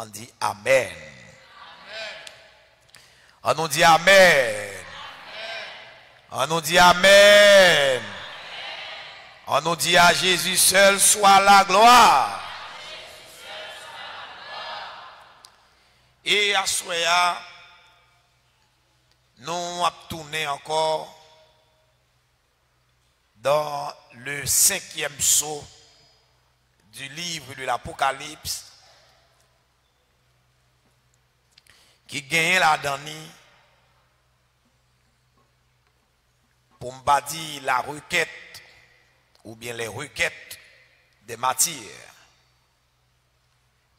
On dit Amen. On nous dit Amen. On nous dit Amen. On nous dit à Jésus seul soit la gloire. Et à Soya, nous avons tourné encore dans le 5e psaume du livre de l'Apocalypse qui gagne la dernière pour me dire la requête ou bien les requêtes des matières.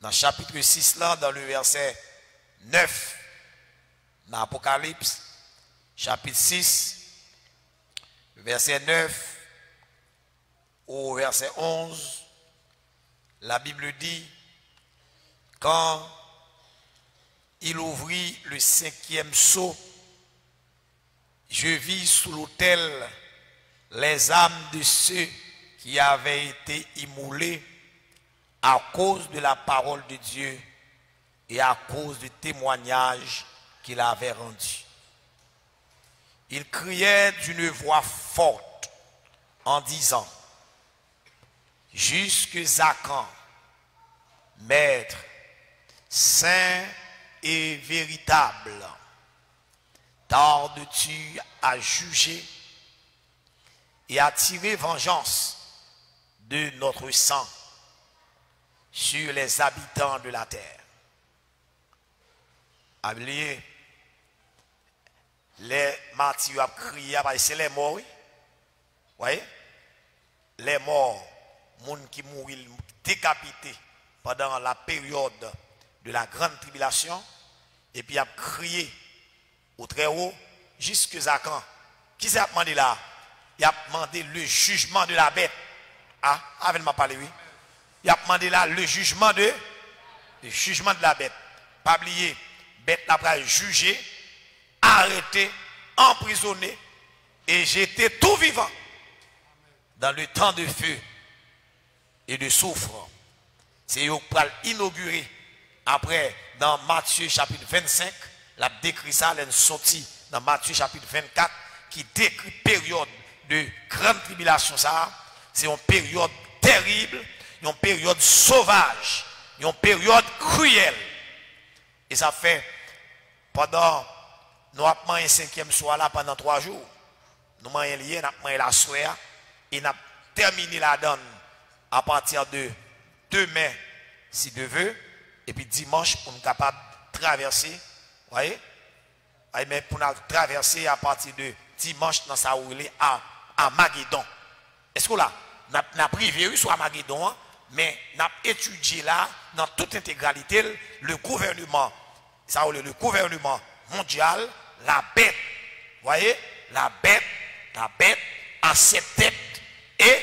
Dans le chapitre 6, là, dans le verset 9, dans l'Apocalypse, chapitre 6, verset 9 au verset 11, la Bible dit, quand il ouvrit le 5e sceau, je vis sous l'autel les âmes de ceux qui avaient été immolés à cause de la parole de Dieu et à cause du témoignage qu'il avait rendu. Il criait d'une voix forte en disant, jusque à quand, Maître, saint et véritable, tardes-tu à juger et à tirer vengeance de notre sang sur les habitants de la terre? Oubliez, les martyrs ont crié, c'est les morts, oui. Voyez? Les morts, les gens qui mourent décapités pendant la période de la grande tribulation, et puis ils ont crié au très haut, jusqu'à quand? Qui s'est demandé là? Il a demandé le jugement de la bête. Ah, avec m'a parlé, oui. Il a demandé là le jugement de la bête. Pas oublier, bête n'a pas jugé, arrêté, emprisonné et jeté tout vivant dans le temps de feu et de soufre. C'est eux qui inauguré après dans Matthieu chapitre 25, la décrit ça, elle est sortie dans Matthieu chapitre 24 qui décrit période de grande tribulation. Ça, c'est une période terrible, une période sauvage, une période cruelle. Et ça fait pendant nous avons mangé un 5e soir là pendant 3 jours. Nous avons lié, nous avons mangé la soirée et nous avons terminé la donne à partir de demain, si Dieu veut, et puis dimanche pour nous capables de traverser. Vous voyez? Mais pour nous traverser à partir de dimanche dans sa roulée à Magédon. Est-ce que là, nous avons privé sur Magédon, mais nous avons étudié là, dans toute intégralité, le gouvernement, ça roule le gouvernement mondial, la bête. Vous voyez? La bête à 7 têtes et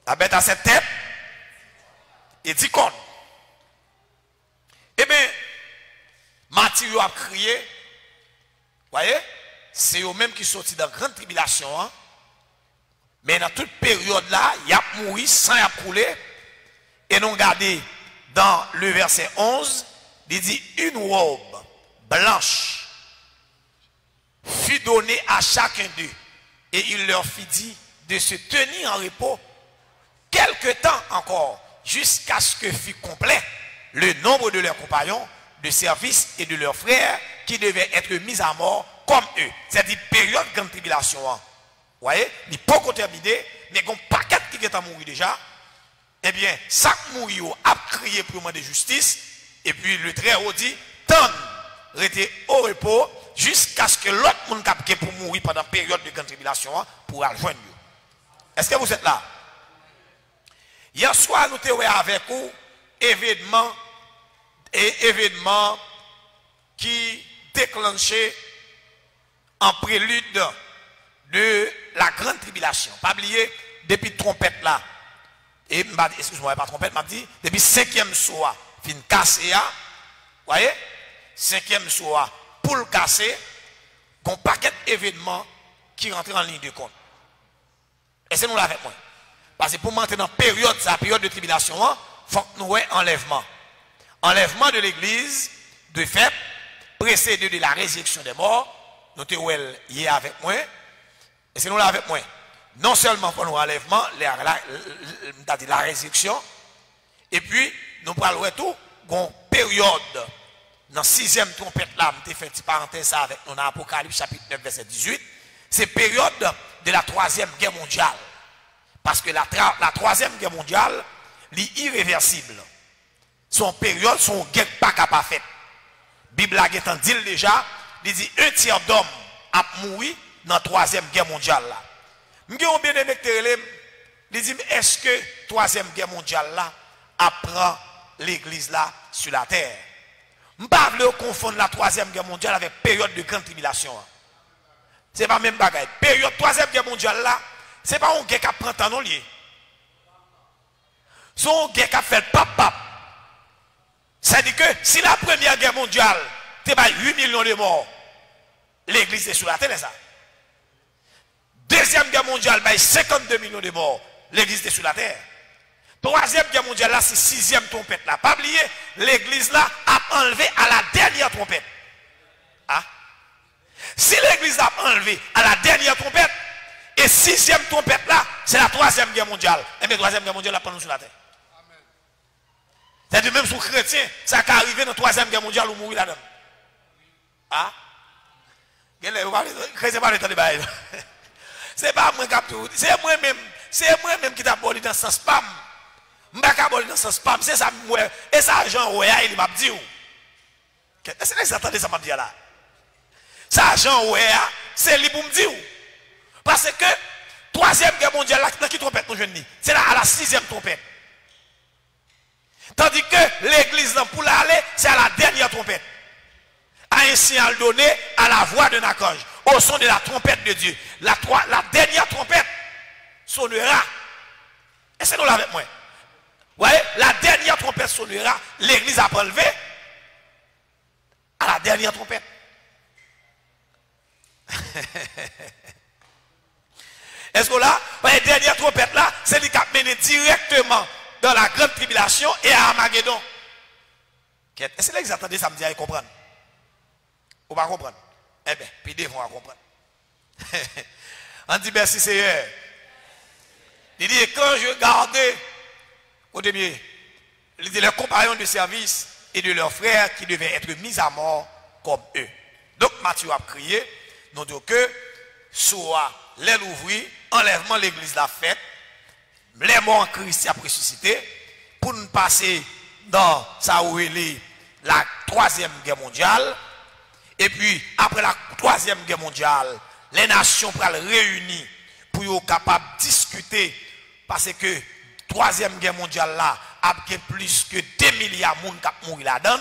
la bête à 7 têtes et 10 cornes. Eh bien, Matthieu a crié, vous voyez, c'est eux-mêmes qui sont sortis dans la grande tribulation. Hein? Mais dans toute période là, il y a mouru, sang a coulé. Et nous regardons dans le verset 11, il dit une robe blanche fut donnée à chacun d'eux. Et il leur fit dire de se tenir en repos quelque temps encore, jusqu'à ce que fût complet le nombre de leurs compagnons de service et de leurs frères qui devaient être mis à mort comme eux. C'est-à-dire période de grande tribulation. Vous voyez, il n'est pas encore terminé, mais il y a un paquet qui est mort déjà. Eh bien, chaque mourir a crié pour moi de justice, et puis le Très-Haut dit, tant rester au repos, jusqu'à ce que l'autre monde qui pour mourir pendant la période de grande tribulation pour rejoindre. Est-ce que vous êtes là? Hier soir, nous avons avec vous événement qui déclenchait en prélude de la grande tribulation. Pas oublier, depuis trompette là, et excuse-moi, pas trompette, m'a dit, depuis 5e soir, fin cassé, vous voyez, 5e soir, pour le casser, un paquet d'événements qui rentrent en ligne de compte. Et c'est nous là avec moi. Parce que pour monter dans la période de tribulation, il faut que nous ayons enlèvement. Enlèvement de l'église, de fait, précédé de la résurrection des morts. Nous te hier avec moi. Et c'est nous là avec moi. Non seulement pour nous enlèvement, la résurrection. Et puis, nous parlons tout, une période, dans 6e trompette là, je fait une parenthèse avec nous dans Apocalypse chapitre 9, verset 18. C'est période de la 3e guerre mondiale. Parce que la 3e guerre mondiale, est irréversible. Son période, son guerre pas capable faire. Bible a dit déjà, il dit un tiers d'hommes a mouru dans la 3e guerre mondiale là. M'gè bien aimé il dit est-ce que 3e guerre mondiale là apprend l'église là sur la terre? M'pas vle confondre la 3e guerre mondiale avec période de grande tribulation. C'est pas même bagaille. Période 3e guerre mondiale là, c'est pas une guerre qui prend temps non lié. Son guerre qui fait pap. C'est-à-dire que si la première guerre mondiale, t'es pas 8 millions de morts, l'église est sur la terre, ça. Deuxième guerre mondiale, 52 millions de morts, l'église est sur la terre. Troisième guerre mondiale, là, c'est 6e trompette là. Pas oublier, l'église là a enlevé à la dernière trompette. Ah? Si l'église a enlevé à la dernière trompette, et 6e trompette là, c'est la 3e guerre mondiale. Et bien, 3e guerre mondiale, là, pas nous sur la terre. C'est-à-dire même sous chrétien, ça qui arrivé dans la 3e guerre mondiale ou mourir là-dedans. Ah? Chrétien pas le temps de bailler. C'est pas moi qui c'est moi-même qui t'a aboli dans ce spam. Je ne pas aboli dans ce spam, c'est ça moi et ça Jean Ouéa il m'a dit. Est-ce que vous entendez ça m'a dit là? Ça Jean Ouéa, c'est lui pour me dire. Parce que 3e guerre mondiale là qui trompette nous jeunes, c'est là à la 6e trompette. Tandis que l'église pour l'aller, c'est à la dernière trompette. À un signal donné à la voix d'un archange, au son de la trompette de Dieu. La dernière trompette sonnera. Et c'est nous là avec moi. Vous voyez, la dernière trompette sonnera, l'église a enlevé à la dernière trompette. Est-ce que là, la dernière trompette là, c'est lui qui a mené directement dans la grande tribulation et à Armageddon. Est-ce que là, vous attendez ça me dit à comprendre? Vous ne comprendre? Eh bien, puis des vont comprendre. On dit merci Seigneur. Il dit, quand je regardais au début, il dit les compagnons de service et de leurs frères qui devaient être mis à mort comme eux. Donc Matthieu a crié, nous disons que soit l'aile ouvrie, enlèvement de l'église la fête, les morts en Christ a ressuscité, pour nous passer dans ça où il est la 3e guerre mondiale. Et puis, après la 3e guerre mondiale, les nations pourront réunir pour être capables de discuter parce que 3e guerre mondiale là, a plus que 2 milliards de monde qui ont mouru là-dedans.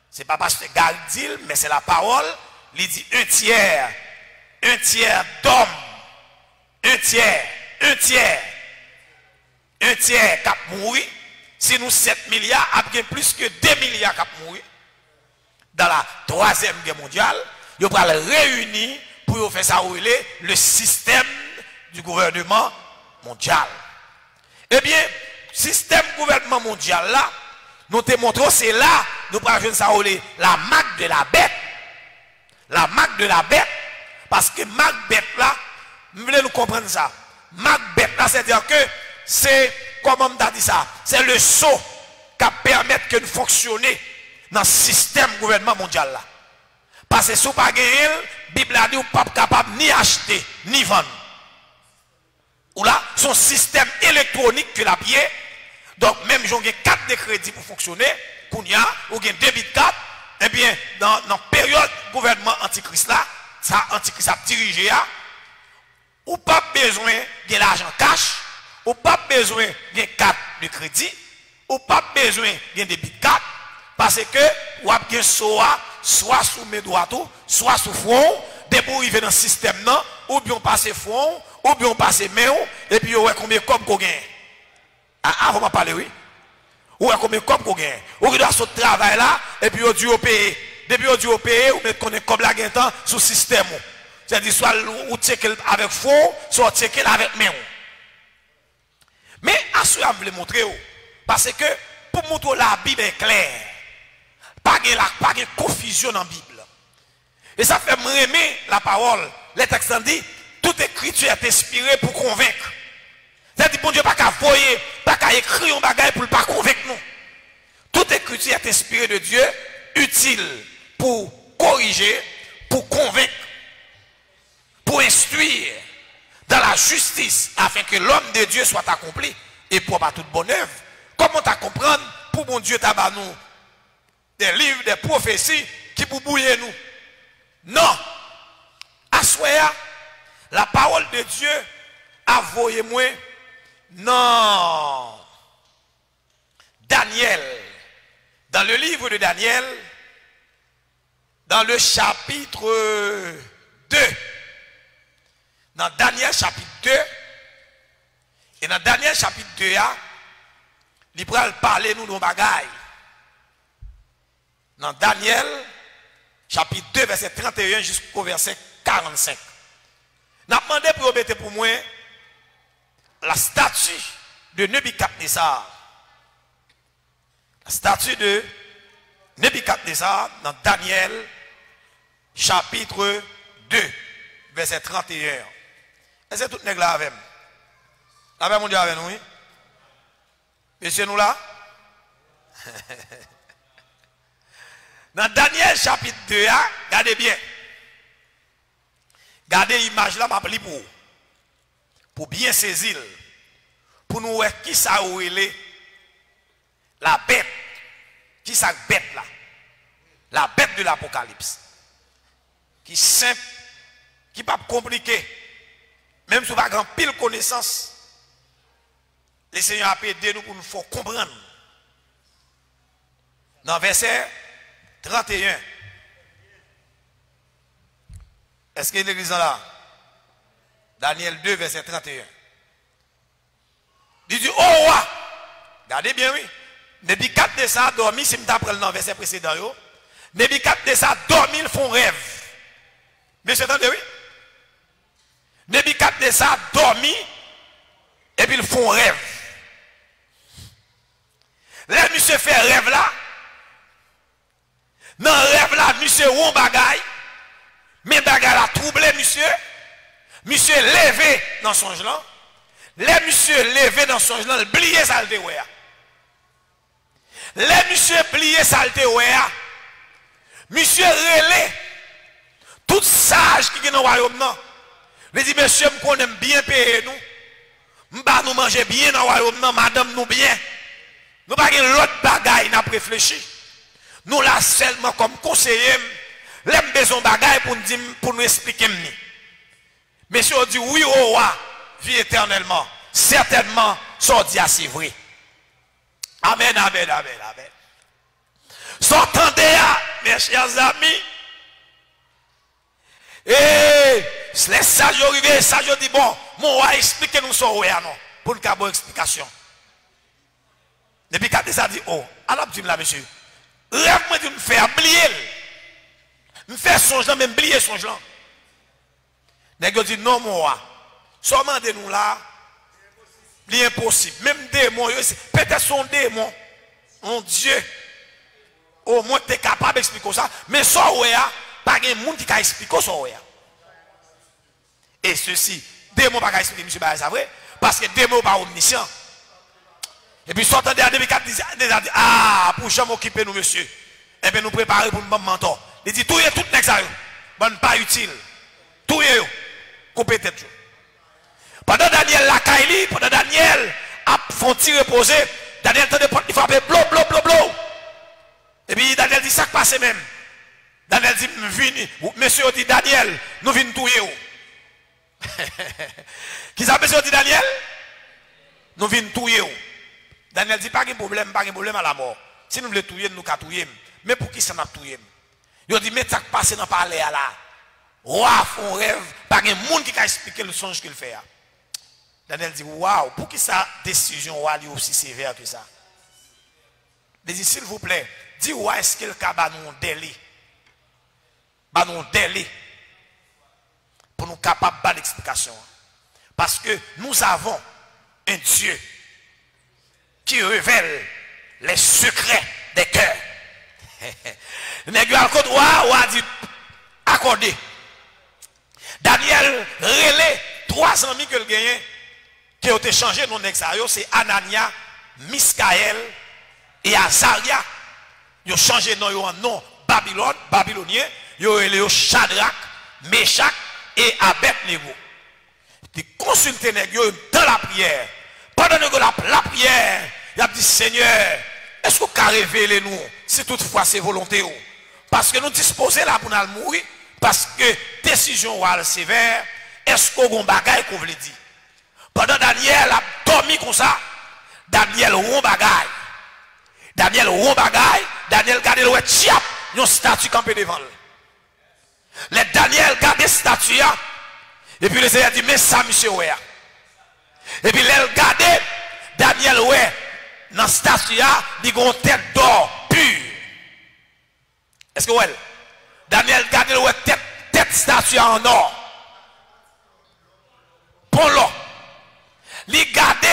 Ce n'est pas parce que Gall dit, mais c'est la parole. Il dit un tiers d'hommes, un tiers qui ont mouru. Si nous 7 milliards, il y a plus que 2 milliards qui ont mouru. Dans la 3e guerre mondiale, ils vont réunir pour faire ça le système du gouvernement mondial. Eh bien, système gouvernement mondial là, nous te montrons, c'est là, nous prenons ça la marque de la bête. La marque de la bête, parce que marque bête là, vous voulez nous comprendre ça. Marque bête là, c'est-à-dire que c'est, comment on a dit ça, c'est le sceau qui permet que nous fonctionnions dans le système gouvernement mondial là. Parce que si vous n'avez pas gagné, la Bible a dit que vous n'êtes pas capable ni acheter, ni vendre. Ou là, son système électronique que la pied. Donc, même si vous avez 4 de crédit pour fonctionner, ou avez 2 bits 4, eh bien, dans la période gouvernement antichrist là, ça antichrist a dirigé, ou pas besoin de l'argent cash, ou pas besoin de 4 de crédit, ou pas besoin de bits 4. Parce que vous avez soit sous mes doigts, soit sous front, dès que vous arrivez dans le système, ou bien passer front, ou bien passer main, et puis vous avez combien de comme vous gagnez. Ah, vous m'en parlez, oui. Vous avez combien de comme vous gagnez. Vous avez ce travail là, et puis vous avez payer. Depuis vous avez payer, vous mettez comme la gagne sous le système. C'est-à-dire, soit vous checkez avec front, soit checkez avec main. Mais, à ce que je voulais montrer, parce que pour montrer la Bible est claire. de confusion dans la Bible. Et ça fait m'aimer la parole. Les textes disent, toute écriture est inspirée pour convaincre. C'est-à-dire, bon Dieu, pas qu'à voyer, pas qu'à écrire un bagage pour ne pas convaincre nous. Toute écriture est inspirée de Dieu, utile pour corriger, pour convaincre, pour instruire dans la justice, afin que l'homme de Dieu soit accompli et pour pas toute bonne œuvre. Comment t'as comprendre pour mon Dieu t'as nous des livres, des prophéties qui pour bouiller nous? Non. Assoya, la parole de Dieu a voyé moi. Non. Daniel, dans le livre de Daniel, dans le chapitre 2, dans Daniel chapitre 2, et dans Daniel chapitre 2, il va parler nous de bagaille. Dans Daniel chapitre 2, verset 31 jusqu'au verset 45. N'a demandé pour obéir pour moi la statue de Nebuchadnezzar. La statue de Nebuchadnezzar dans Daniel chapitre 2, verset 31. Est-ce que tout le monde là avec nous? Avec mon Dieu avec nous, oui? Monsieur nous là? Dans Daniel chapitre 2, regardez bien. Regardez l'image là, je pour bien saisir. Pour nous voir qui ça est la bête. Qui ça bête là? La bête de l'Apocalypse. Qui simple, qui pas compliqué. Même si vous n'avez pas grand pile connaissance, le Seigneur a aidé nous pour nous faire comprendre. Dans verset 31. Est-ce qu'il y a l'église là? Daniel 2, verset 31. Il dit, oh roi, regardez bien, oui. Nebuchadnezzar a dormi, si je m'apprends dans le verset précédent, Nebuchadnezzar a dormi, ils font rêve. Monsieur, attendez, oui? Nebuchadnezzar a dormi, et puis ils font rêve. Là, monsieur fait rêve là. Dans le rêve là, monsieur rond bagaille. Mais bagaille a troublé, monsieur. Monsieur levé dans son gelan. Les monsieur levé dans son gelan, il plié saleté ouais. Les monsieur plié saleté ouais. Monsieur relé tout sage qui est dans le royaume non. Il dit monsieur qu'on aime bien payer nous. M'ba nous manger bien dans le royaume non, madame nous bien. Nous pas l'autre bagaille n'a réfléchi. Nous là seulement comme conseiller, l'aime besoin bagaille pour nous expliquer. Monsieur dit oui au roi, vie éternellement. Certainement, ça dit c'est vrai. Amen, amen, amen, amen. S'entendez, mes chers amis. Et les sages arrivent, les sages disent bon, mon roi explique nous ça non, pour une bonne explication. Depuis quand ça dit oh, alors dis là monsieur. Rêve-moi de me faire oublier. Me faire songer, même oublier songe là. Nèg dit non mon roi. Seulement de nous là, c'est impossible. Même démon, peut-être son démon. Mon Dieu. Au moins tu es capable d'expliquer ça, mais ça ouais, pas de monde qui peut expliquer ça ouais. Et ceci, démon pas expliquer monsieur c'est vrai parce que démon pas omniscient. Et puis sortant de la Nebuchadnezzar dit ah pour jamais occuper nous monsieur. Et bien nous préparer pour nous mentor. Il dit tout est tout nèg ça yo. Bon pas utile. Tout est yo. Couper tête. Pendant Daniel la Kaili, pendant Daniel a font-il reposer, Daniel tente de frapper blo blo blo blo. Et puis Daniel dit ça passe même. Daniel dit monsieur dit Daniel, nous venons touyer. Qui ça monsieur dit Daniel? Nous venons touyer. Daniel dit pas de problème à la mort. Si nous voulons touyer, nous pouvons touyer. Mais pour qui ça n'a pas touyer? Il dit mais ça passe dans le palais là. Roi font rêve, pas de monde qui a expliqué le songe qu'il fait. Daniel dit waouh, pour qui sa décision roi est aussi sévère que ça? Il dit s'il vous plaît, dis roi est-ce qu'il a nous délai? Bah nous délai pour nous capables de l'explication. Parce que nous avons un Dieu qui révèle les secrets des cœurs. Nèg al côté ou a dit accordé. Daniel relé 3 amis que le gagné qui ont échangé non nèg ça yo, c'est Anania, Miskaël et Azaria. Ils ont changé nom en nom babylonien, ils ont relé Shadrach, Meshach et Abednego. Ils consultent nèg yo dans la prière. Pendant que la prière, il a dit Seigneur, est-ce que vous pouvez révéler nous si toutefois c'est volonté? Parce que nous disposons là pour nous mourir, parce que décision est sévère, est-ce qu'on a un bagage qu'on veut dire? Pendant Daniel a dormi comme ça, Daniel rond bagage. Daniel rond bagage, Daniel garde le tiap, une statue campée devant lui. Les Daniel garde la statue, et puis le Seigneur dit, mais ça, monsieur, ouais. Et puis il garde, Daniel, ouais, dans la statue, il a une tête d'or pure. Est-ce que ouais? Daniel garde le tête statue en or. Pour l'or. Il garde,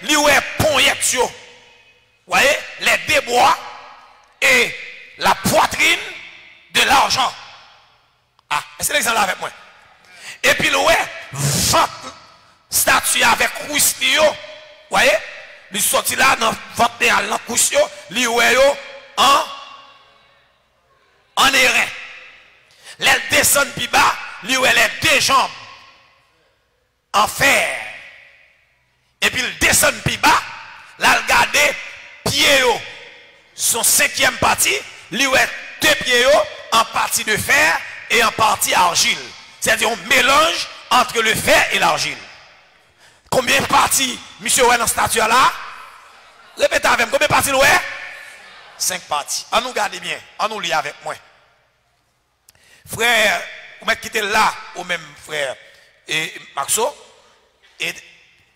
il ouais, poignette, vous voyez, les débois et la poitrine de l'argent. Ah, est-ce que l'exemple avec moi? Et puis le ouais, 20 statues avec Christio, vous voyez, il sorti là dans 21 dans Christio, il ouais en airain. Les descendent plus bas, il ouais les 2 jambes en fer. Et puis il descend plus bas, là il garde pieds son 5e partie, il ouais 2 pieds en partie de fer et en partie argile. C'est-à-dire un mélange entre le fer et l'argile. Combien de parties, monsieur, ouais, dans cette statue là? Répétez avec moi, combien de parties, ouais? 5 parties. On nous garde bien, on nous lit avec moi. Frère, vous m'êtes quitté là, ou même frère, et Maxo, et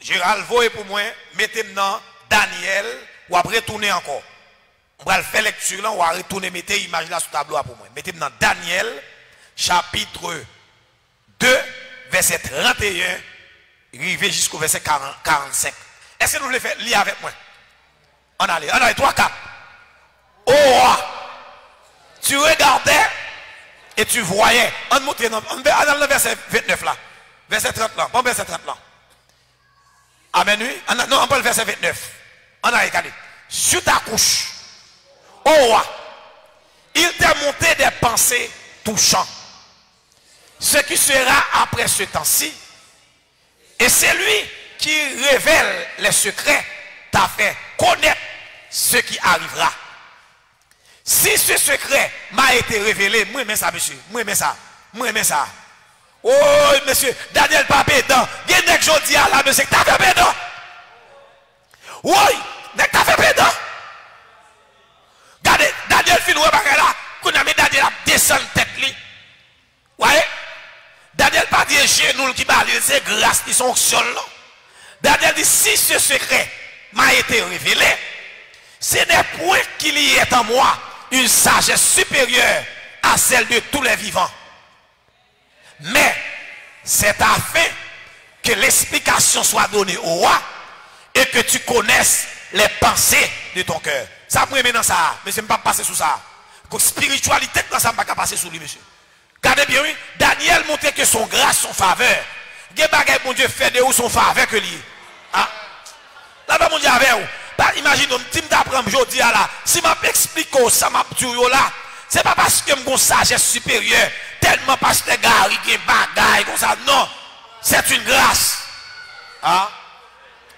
Gérald, voyez pour moi, mettez-moi dans Daniel, ou après retourner encore. On va faire lecture là, on va retourner, mettez l'image là sur le tableau pour moi. Mettez-moi dans Daniel, chapitre 2, verset 31, arrivé jusqu'au verset 45. Est-ce que vous voulez faire lire avec moi? On allait, 3, 4. Oh, tu regardais et tu voyais. On monte dans le verset 29 là. Verset 30 là. Bon, verset 30 là. Amen, oui. Non, on parle le verset 29. On a regardé. Sur ta couche, oh, il t'a monté des pensées touchantes. Ce qui sera après ce temps-ci, et c'est lui qui révèle les secrets, t'a fait connaître ce qui arrivera. Si ce secret m'a été révélé, moi mais ça monsieur, moi mais ça, moi mais ça. Oh monsieur, Daniel pas pédant, il y a des gens qui disent là monsieur, t'as fait pédant. Oui, t'as fait pédant. Regardez, Daniel fin ouais bagay là, qu'on a mis Daniel à descendre tête li. Ouais. Daniel pas dit genoux qui parle, c'est grâce qui sont sol. Daniel dit si ce secret m'a été révélé, ce n'est point qu'il y ait en moi une sagesse supérieure à celle de tous les vivants. Mais c'est afin que l'explication soit donnée au roi et que tu connaisses les pensées de ton cœur. Ça pour maintenant ça, mais je ne vais pas passer sous ça. La spiritualité, ça ne va pas passer sous lui, monsieur. Regardez bien, oui, Daniel montrait que son grâce, son faveur. Quel bagay mon Dieu fait de où son faveur que lui. Ah. Là, mon Dieu avec vous. Bah, imagine, si je t'apprends aujourd'hui là, si je m'explique ça, je là, c'est pas parce que j'ai une sagesse supérieure, tellement parce que Gary qui bagaille comme ça. Non, c'est une grâce. Ah.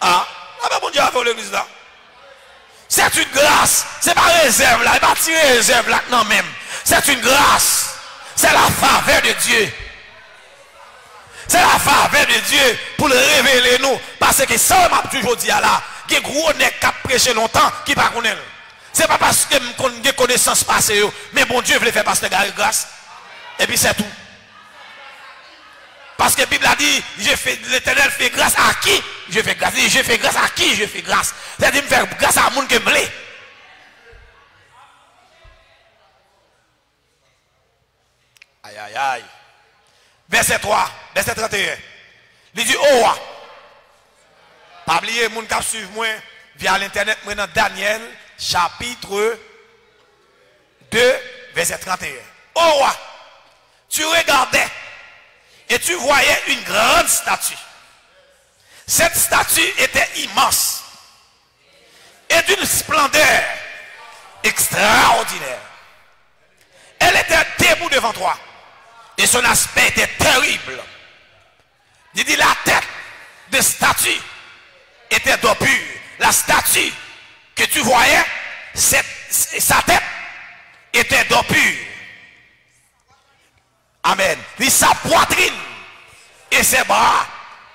Ah. Là, mon Dieu avec l'église là. C'est une grâce. C'est pas réserve là, c'est pas tirer réserve là, non même. C'est une grâce. C'est la faveur de Dieu. C'est la faveur de Dieu pour le révéler nous. Parce que ça m'a toujours dit là, il y a gros nèg qui a prêché longtemps qui pas connaît. C'est pas parce que j'ai connaissance passée, mais bon Dieu veut faire parce que grâce. Et puis c'est tout. Parce que la Bible a dit, l'Éternel fait grâce à qui je fais grâce. Je fais grâce à qui je fais grâce. C'est-à-dire me faire grâce à monde qui me l'est. Aïe, aïe, aïe. Verset 3, verset 31. Il dit, oh, pas oublier, mon cap suivre moi via l'internet, moi dans Daniel, chapitre 2, verset verset 31. Ô roi, tu regardais et tu voyais une grande statue. Cette statue était immense et d'une splendeur extraordinaire. Elle était debout devant toi et son aspect était terrible. Il dit la tête de statue était d'or pur. La statue que tu voyais, sa tête était d'or pur. Amen. Puis sa poitrine et ses bras,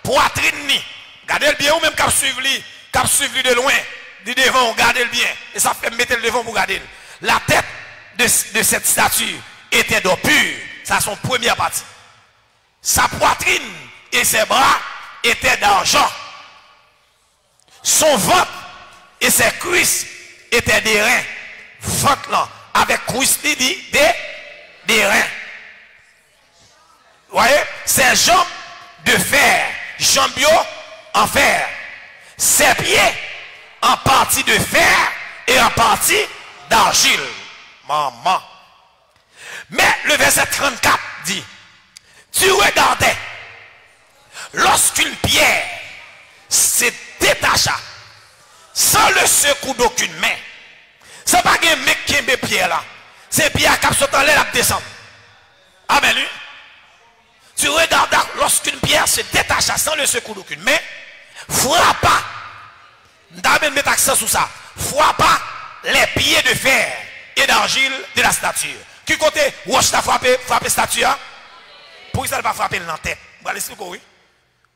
poitrine ni. Gardez-le bien ou même qu'à suivre de loin, du devant, gardez-le bien. Et ça fait mettre le devant pour garder. La tête de cette statue était d'or pur. Ça son première partie. Sa poitrine et ses bras étaient d'argent. Son ventre et ses cuisses étaient des reins. Ventre là, avec cuisses des reins. Vous voyez, ses jambes de fer, jambes en fer. Ses pieds en partie de fer et en partie d'argile. Maman. Mais le verset 34 dit, tu regardais lorsqu'une pierre se détacha sans le secours d'aucune main. Ce n'est pas un mec qui aime pierre là. C'est pierre qui saute en l'air et descend. Amen. Tu regardas lorsqu'une pierre se détacha sans le secours d'aucune main, frappa. D'abord mettre accent sur ça. Frappa les pieds de fer et d'argile de la statue. Qui côté Roche t'a frappé statue? Pour ça, elle va frapper dans la tête. Vous allez expliquer, oui.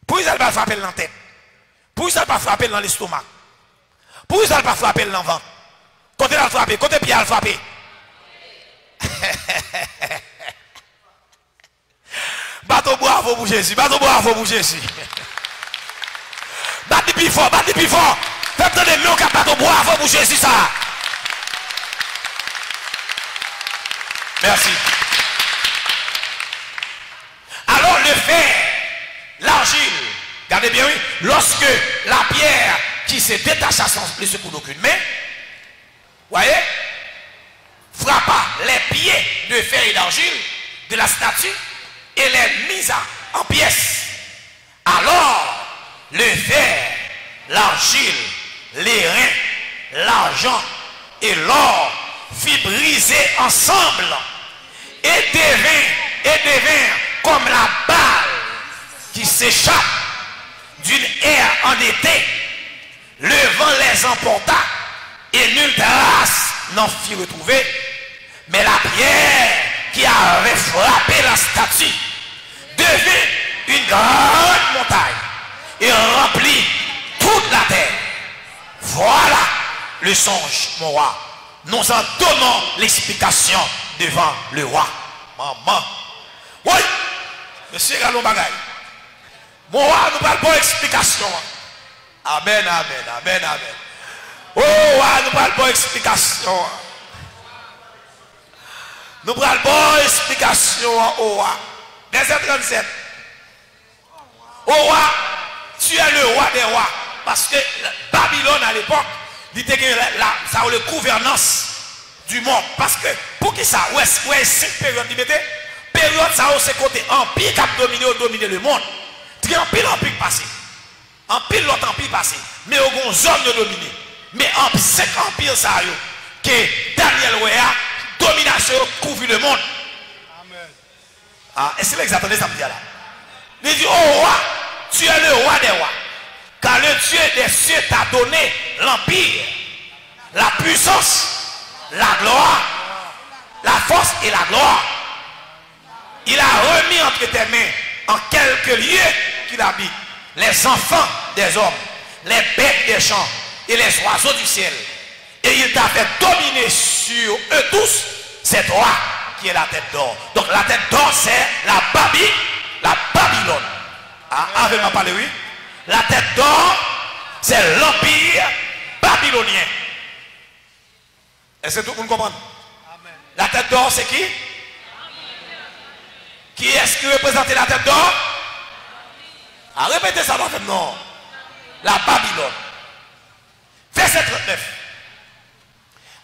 Pour ça, elle va frapper dans la tête. Pour ça, elle va frapper dans l'estomac. Pour ça, elle va frapper dans le ventre. Côté elle va frapper, côté pied, elle va frapper. Bateau bravo pour Jésus, bateau bravo pour Jésus. Battez plus fort, battez plus fort. Faites des mieux qu'un bateau bravo pour Jésus, ça. Merci. Alors le fer, l'argile, regardez bien, oui, lorsque la pierre qui se détacha sans le secours d'aucune main, voyez, frappa les pieds de fer et d'argile de la statue et les misa en pièces. Alors le fer, l'argile, les reins, l'argent et l'or fit briser ensemble et devint comme la balle qui s'échappe d'une aire en été. Le vent les emporta et nulle trace n'en fit retrouver, mais la pierre qui avait frappé la statue devint une grande montagne et remplit toute la terre. Voilà le songe, mon roi. Nous en donnons l'explication devant le roi. Maman. Oui, monsieur Galon Bagay. Mon roi, nous parlons pas d'explication. Amen, amen, amen, amen. Oh, roi, nous parlons pas d'explication. Nous parlons pas d'explication, oh roi. Verset 37. Oh roi, tu es le roi des rois. Parce que Babylone à l'époque, il était ça a la gouvernance du monde. Parce que pour qui ça, ouais, 5 périodes, il mettait période ça a c'est côté empire qui a dominé le monde. Il y a un pile empire passé. En pile l'autre empire passé. Mais au grand zone de dominer. Mais en 5 empires ça que Daniel Wea, domination couvre le monde. Amen. Ah, est-ce que vous attendez ça me dire là? Il dit, oh roi, tu es le roi des rois. Car le Dieu des cieux t'a donné l'empire, la puissance, la gloire, la force et la gloire. Il a remis entre tes mains en quelques lieux qu'il habite les enfants des hommes, les bêtes des champs et les oiseaux du ciel. Et il t'a fait dominer sur eux tous. C'est toi qui es la tête d'or. Donc la tête d'or c'est la Babylone. Ah, avez-vous parlé, oui? La tête d'or, c'est l'empire babylonien. Est-ce que tout le monde comprend? Amen. La tête d'or, c'est qui? Qui est-ce qui représente la tête d'or? Ah, répétez ça dans le nom. La Babylone. Verset 39.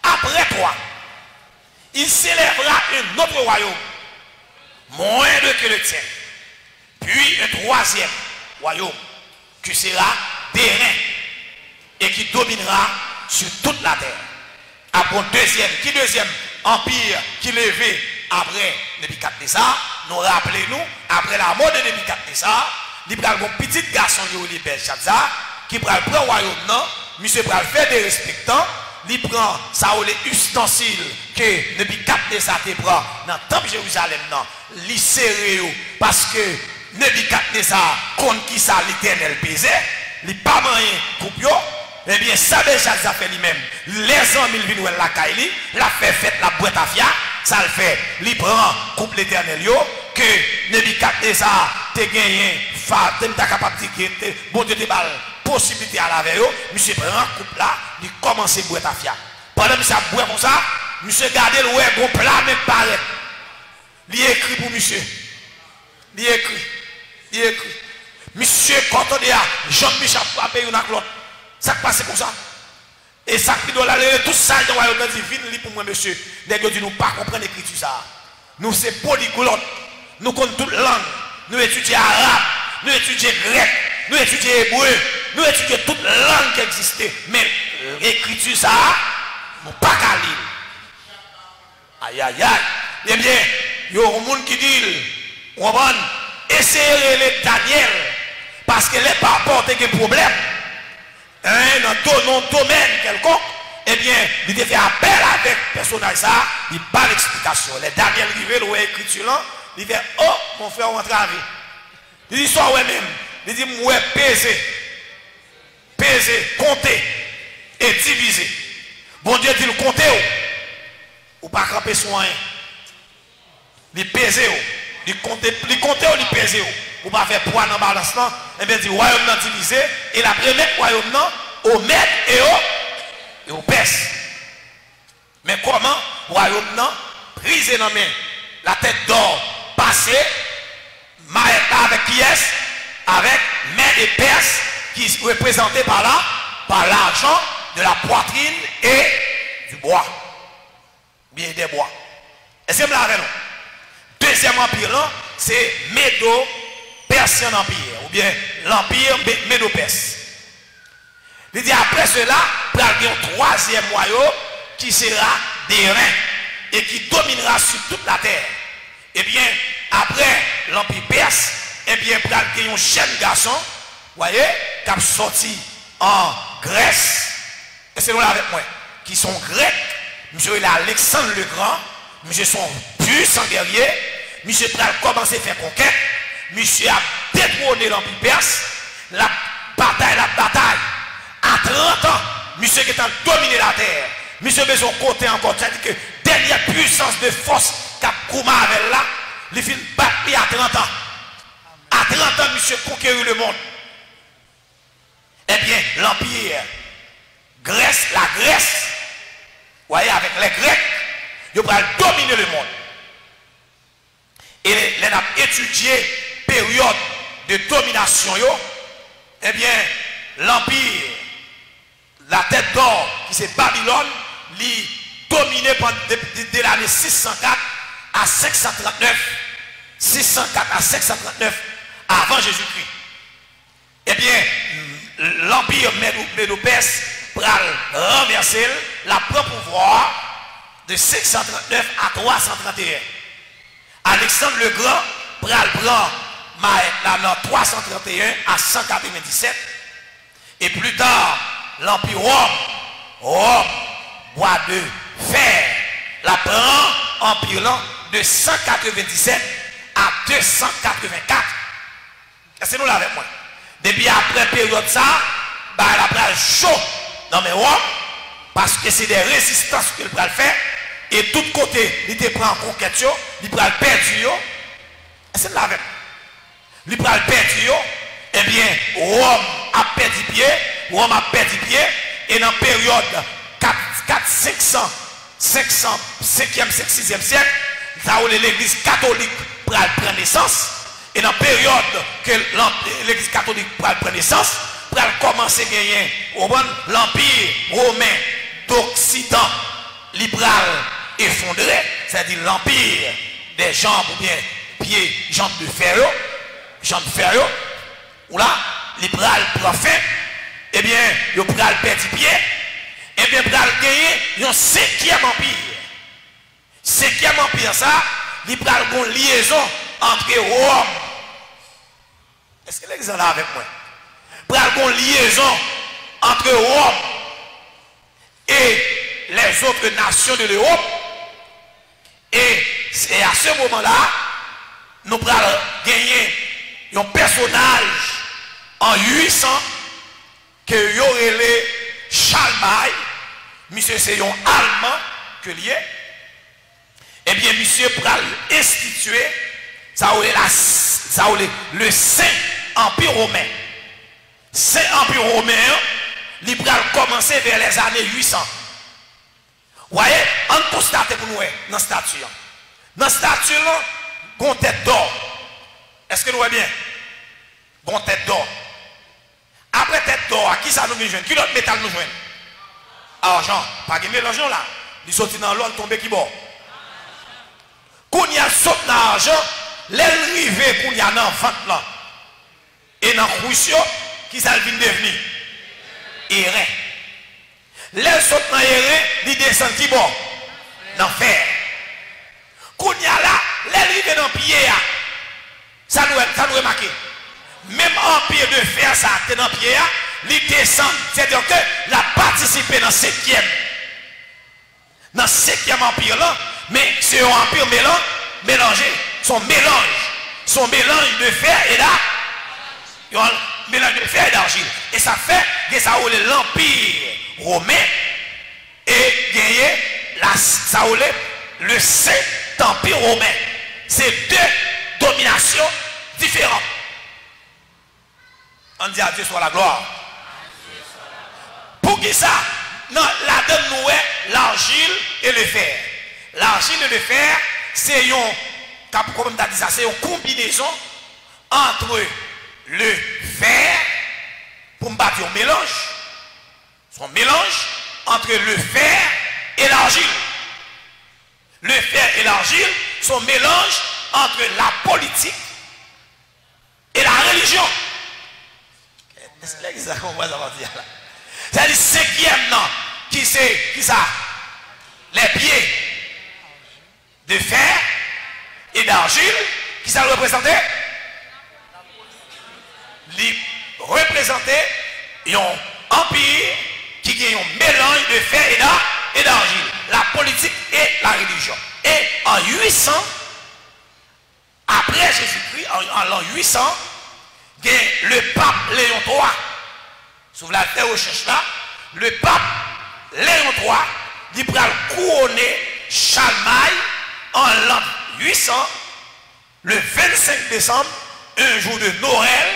Après toi, il s'élèvera un autre royaume, moindre que le tien. Puis un troisième royaume qui sera terrain et qui dominera sur toute la terre. Après deuxième empire qui levé après Nebuchadnezzar, nous rappelons-nous, après la mort de Nebuchadnezzar, il prend un petit garçon qui est Belshazzar, qui prend le royaume, non, monsieur prend faire des respectants, il prend ça les ustensiles que Nebuchadnezzar te prend dans le temple de Jérusalem, non, il serre parce que Nebuchadnezzar contre qui ça l'éternel pesait, il pas moyen coupe yo. Eh bien, ça déjà ça fait lui-même. Les hommes, ils viennent la caille, la fait fête la boîte à fia, ça le fait. Il prend coupe l'éternel yo, que Nebuchadnezzar te gagné, ta capacité, bon Dieu te balle, possibilité à la veille, monsieur prend coupe là, il commence à boîte à fia. Pendant que ça boit comme ça, monsieur garde le ouais, bon plat, mais paraît. Il écrit pour monsieur. Il écrit. Monsieur, quand on dit à Jean-Michel, pas payer une l'autre. Ça passe comme ça. Et ça qui doit aller, tout ça, il doit aller divine pour moi, monsieur. Dès que nous ne pas comprendre l'écriture ça. Nous, c'est polyglotte. Nous connaissons toute langue. Nous étudions arabe, nous étudions grec, nous étudions hébreu, nous étudions toute langue qui existait. Mais l'écriture ça, nous ne pas qu'à lire. Aïe, aïe, aïe. Eh bien, il y a un monde qui dit, on va essayer les Daniel, parce qu'elle n'est pas apporté de problème. Dans un domaine quelconque, eh bien, il devait faire appel avec le personnage ça, il n'a pas d'explication. Les Daniel rivé, le écriture là, il dit, oh, mon frère, on va travailler. Il dit, soit ouais même. Il dit, ouais, peser, compter et diviser. Bon Dieu dit, le compter ou pas camper soin. Il peser il compter ou il peser ou pas faire poids dans balance là, et bien dit royaume non divisé et la première royaume non au maître et au pèse. Mais comment royaume non brisé dans main, la tête d'or passée, avec qui est avec main et perse qui est représenté par là par l'argent de la poitrine et du bois. Bien des bois. Est-ce que vous l'avez non? Deuxième empire, c'est Médo-Persien Empire, ou bien l'empire Médo-Perse. Il dit après cela, il y a un troisième royaume qui sera des reins et qui dominera sur toute la terre. Et bien, après l'empire perse, et bien, il y a un jeune garçon, vous voyez, qui a sorti en Grèce, et c'est là avec moi, qui sont grecs, monsieur il a Alexandre le Grand, monsieur son puissant guerrier, monsieur a commencé à faire conquête, monsieur a détrôné l'empire perse, la bataille, à 30 ans, monsieur qui est en dominé la terre, monsieur besoin de compter encore, c'est-à-dire que dernière puissance de force qu'a Kouma avec là, il fait battre à 30 ans. À 30 ans, monsieur conquérir le monde. Eh bien, l'empire Grèce, la Grèce, vous voyez, avec les Grecs, ils vont dominer le monde. Et les a étudié période de domination, eh bien, l'empire, la tête d'or, qui c'est Babylone, lui dominé de l'année 604 à 539. 604 à 539 avant Jésus-Christ. Eh bien, l'empire Médo-Perse va renverser la propre pouvoir de 539 à 331. Alexandre le Grand prend la 331 à 197. Et plus tard, l'empire Rome, bois de fer, la prend empire de 197 à 284. Est-ce que nous l'avons avec moi? Depuis après période ça, bah, elle a chaud dans mes Rome, parce que c'est des résistances qu'il va faire. Et de tout côté, il te prend en conquête, il prend le perdu. Est-ce que nous l'avons avec moi? Il prend le perdu. Eh bien, Rome a perdu pied, et dans la période 500, 5e, 6e siècle, l'église catholique prend naissance, et dans la période que l'église catholique prend naissance, pour commencer à gagner l'empire romain d'Occident libéral effondré, c'est-à-dire l'empire des jambes ou bien pieds, jambes de fer, ou là, les bras prend fin, eh bien, les bras perdent pied, eh bien, bras gagner un cinquième empire. Cinquième empire, ça, les bras ont une liaison entre Rome. Est-ce que l'exemple là avec moi? Bras ont une liaison entre Rome et les autres nations de l'Europe. Et c'est à ce moment-là, nous allons gagner un personnage en 800 que y aurait les Charlemagne, monsieur c'est un Allemand que lié. Eh bien, monsieur pourra instituer le Saint-Empire romain. Saint-Empire romain, il pourra commencer vers les années 800. Vous voyez, on constate pour nous dans la statue. Dans la statue, il y a une tête d'or. Est-ce que nous voyez bien? Il y a une tête d'or. Après tête d'or, qui ça nous vient joindre? Qui l'autre métal nous joindre? Argent. Pas de mélange là. Il saute dans l'eau, il tombe qui bon. Quand il y a saute dans l'argent, l'arrivée qu'on y a dans le ventre là. Et dans le roussio, qui ça vient devenir? Erré. Les saute dans l'air, ils descendent qui bon? Dans le fer. Quand il y a là, l'arrivée dans le pied, ça nous remarque. Même empire de fer, ça a dans le pied, ils descendent. C'est-à-dire que la participé dans le cinquième empire là, mais c'est un empire mélangé. Son mélange de fer et d'argile. Mélange de fer et d'argile. Et ça fait que ça a l'empire romain et gagné le Saint-Empire romain. C'est deux dominations différentes. On dit à Dieu soit la gloire. Pour qui ça? Non, là-dedans nous est l'argile et le fer. L'argile et le fer, c'est une combinaison entre le fer, pour me battre un mélange, son mélange entre le fer et l'argile. Le fer et l'argile sont mélange entre la politique et la religion. C'est ça qu'on va dire là. C'est le cinquième nom qui ça? Les pieds de fer et d'argile qui ça représentait? Il représentait un empire qui a un mélange de fer et d'argile, la politique et la religion. Et en 800, après Jésus-Christ, en l'an 800, le pape Léon III, sous la terre recherche là, le pape Léon III, il va couronner Charlemagne en l'an 800, le 25 décembre, un jour de Noël,